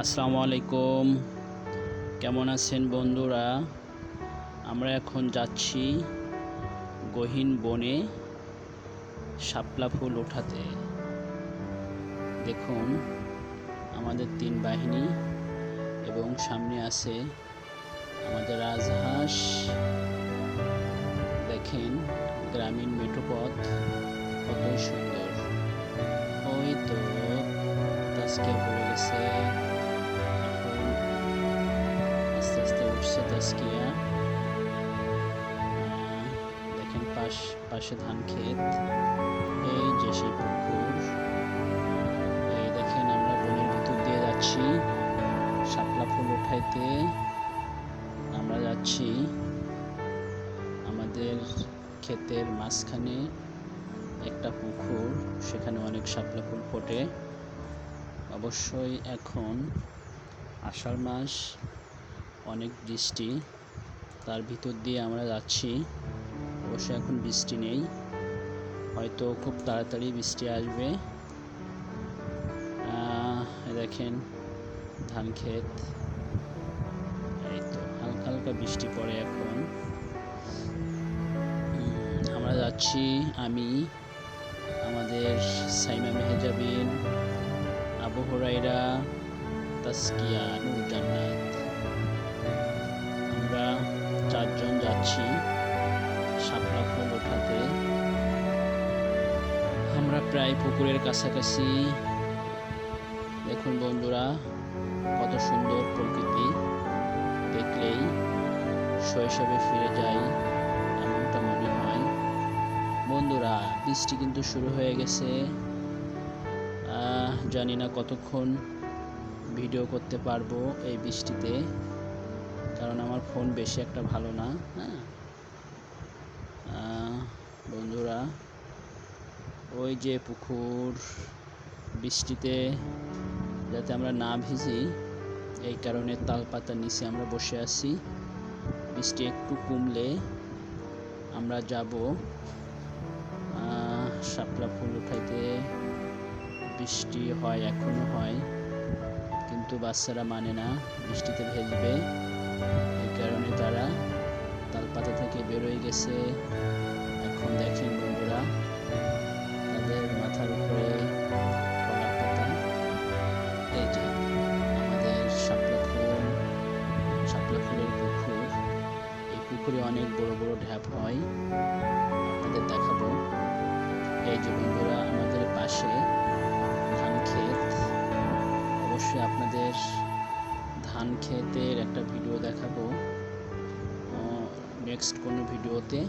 আসসালামু আলাইকুম। কেমন আছেন বন্ধুরা? আমরা এখন যাচ্ছি গহীন বনে শাপলা ফুল ওঠাতে। দেখুন আমাদের 3 বাহিনী এবং সামনে আছে আমাদের রাজহাঁস। দেখেন গ্রামীণ মেঠোপথ কতই সুন্দর। ওই তো তাস্কিয়া পড়ে গেছে, এখন আস্তে আস্তে উঠছে তাস্কিয়া। দেখেন পাশে ধান ক্ষেত, এই যে সেই পুকুর। এই দেখেন আমরা বনের ভিতর দিয়ে যাচ্ছি শাপলা ফুল উঠাইতে। আমরা যাচ্ছি আমাদের ক্ষেতের মাঝখানে একটা পুকুর, সেখানে অনেক শাপলা ফুল ফোটে। অবশ্যই এখন আষাঢ় মাস, অনেক বৃষ্টি, তার ভিতর দিয়ে আমরা যাচ্ছি। অবশ্যই এখন বৃষ্টি নেই, হয়তো খুব তাড়াতাড়ি বৃষ্টি আসবে। দেখেন ধান ক্ষেত, এই তো হালকা হালকা বৃষ্টি পড়ে এখন। আমরা যাচ্ছি, আমি, আমাদের সাইমা মেহেজাবিন, আবু হুরাইরা, তাসকিয়া, নূর জান্নাত, আমরা 4 জন যাচ্ছি শাপলা ফুল ওঠাতে। আমরা প্রায় পুকুরের কাছাকাছি। দেখুন বন্ধুরা কত সুন্দর প্রকৃতি, দেখলেই শৈশবে ফিরে যাই এমনটা মনে হয়। বন্ধুরা বৃষ্টি কিন্তু শুরু হয়ে গেছে, জানি না কতক্ষণ ভিডিও করতে পারবো এই বৃষ্টিতে, কারণ আমার ফোন বেশি একটা ভালো না। বন্ধুরা ওই যে পুকুর, বৃষ্টিতে যাতে আমরা না ভিজি এই কারণে তালপাতার নিচে আমরা বসে আছি। বৃষ্টি একটু কমলে আমরা যাব শাপলা ফুল উঠাইতে। বৃষ্টি হয়, এখনো হয়, কিন্তু বাচ্চারা মানে না, বৃষ্টিতে ভেজবে, এই কারণে তারা তালপাতা থেকে বেরোয় গেছে। এখন দেখেন বন্ধুরা তাদের মাথার উপরে কলার পাতা। এই যে আমাদের শাপলা ফুলের পুকুর। এই পুকুরে অনেক বড় বড় ঢ্যাপ হয়, আপনাদের দেখাবো। এই যে বন্ধুরা আমাদের পাশে ধান ক্ষেত। অবশ্যই আপনাদের ধান ক্ষেতের একটা ভিডিও দেখাবো নেক্সট কোনো ভিডিওতে।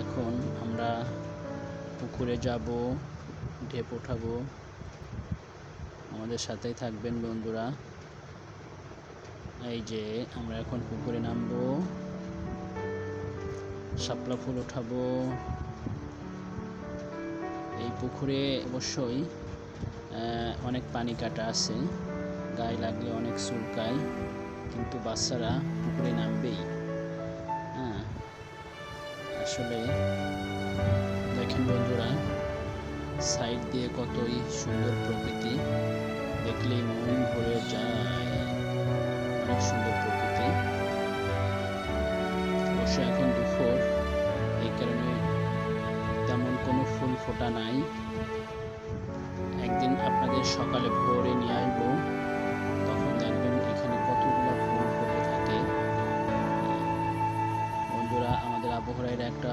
এখন আমরা পুকুরে যাব, ঢেপ ওঠাবো, আমাদের সাথেই থাকবেন বন্ধুরা। এই যে আমরা এখন পুকুরে নামবো, শাপলা ফুল ওঠাবো। এই পুকুরে অবশ্যই অনেক পানি কাটা আছে, গায়ে লাগলে অনেক চুলকায়, কিন্তু বাচ্চারা পুকুরে নামবেই। আসলে দেখেন বন্ধুরা সাইড দিয়ে কতই সুন্দর প্রকৃতি, দেখলেই মন ভরে যায়, অনেক সুন্দর প্রকৃতি। অবশ্য এখন দুপুর, এই কারণে তেমন কোনো ফুল ফোটা নাই। একদিন আপনাদের সকালে ভোরে নিয়ে আসবো, তখন দেখবেন এখানে কতগুলো ফুল ফুটে থাকে। বন্ধুরা আমাদের আবু হুরাইরা একটা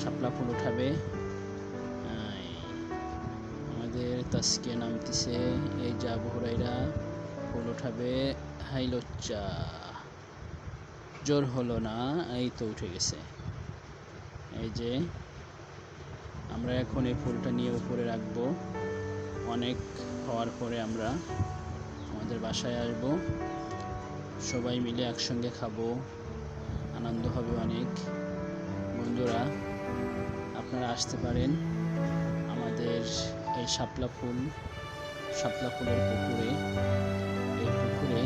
শাপলা ফুল উঠাবে, আমাদের তাসকিয়া নামতেছে। এই যে আবু হুরাইরা ফুল উঠাবে। হাই লচ্চা, জোর হলো না, এই তো উঠে গেছে। এই যে আমরা এখন এই ফুলটা নিয়ে উপরে রাখবো, অনেক হওয়ার পরে আমরা আমাদের বাসায় আসবো, সবাই মিলে একসঙ্গে খাবো, আনন্দ হবে অনেক। বন্ধুরা আপনারা আসতে পারেন আমাদের এই শাপলা ফুলের পুকুরে। এই পুকুরে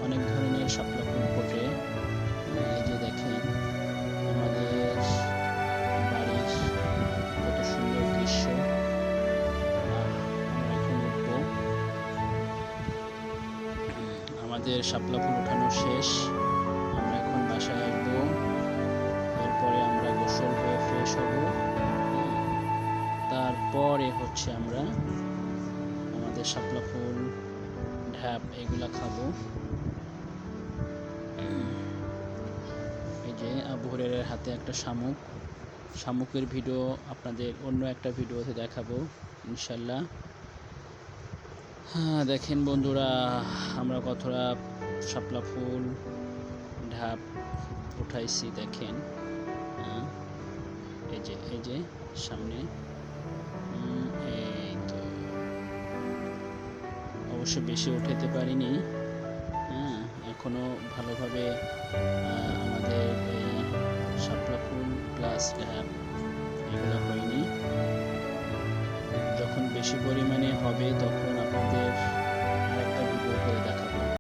অনেক ধরনের শাপলা ফুল ফোটে। এই যে দেখেন আমাদের বাড়ির কত সুন্দর দৃশ্য, আমাদের শাপলা ফুল ওঠানো শেষ। আমরা এখন বাসায় আসবো, এরপরে আমরা গোসল হয়ে ফ্রেশ হব। তারপরে হচ্ছে আমরা আমাদের শাপলা ফুল, ঢ্যাপ এগুলা খাবো। এই যে আবু হুরায়রার হাতে একটা শামুকের ভিডিও আপনাদের অন্য একটা ভিডিওতে দেখাবো ইনশাল্লাহ। হ্যাঁ দেখেন বন্ধুরা, আমরা কতটা শাপলা ফুল ঢাপ উঠাইছি দেখেন। এই যে সামনে, এই তো অবশ্য বেশি উঠাতে পারিনি। এখনো ভালোভাবে আমাদের এই শাপলা ফুল প্লাস ঢাপ এগুলো হয়নি। যখন বেশি পরিমাণে হবে তখন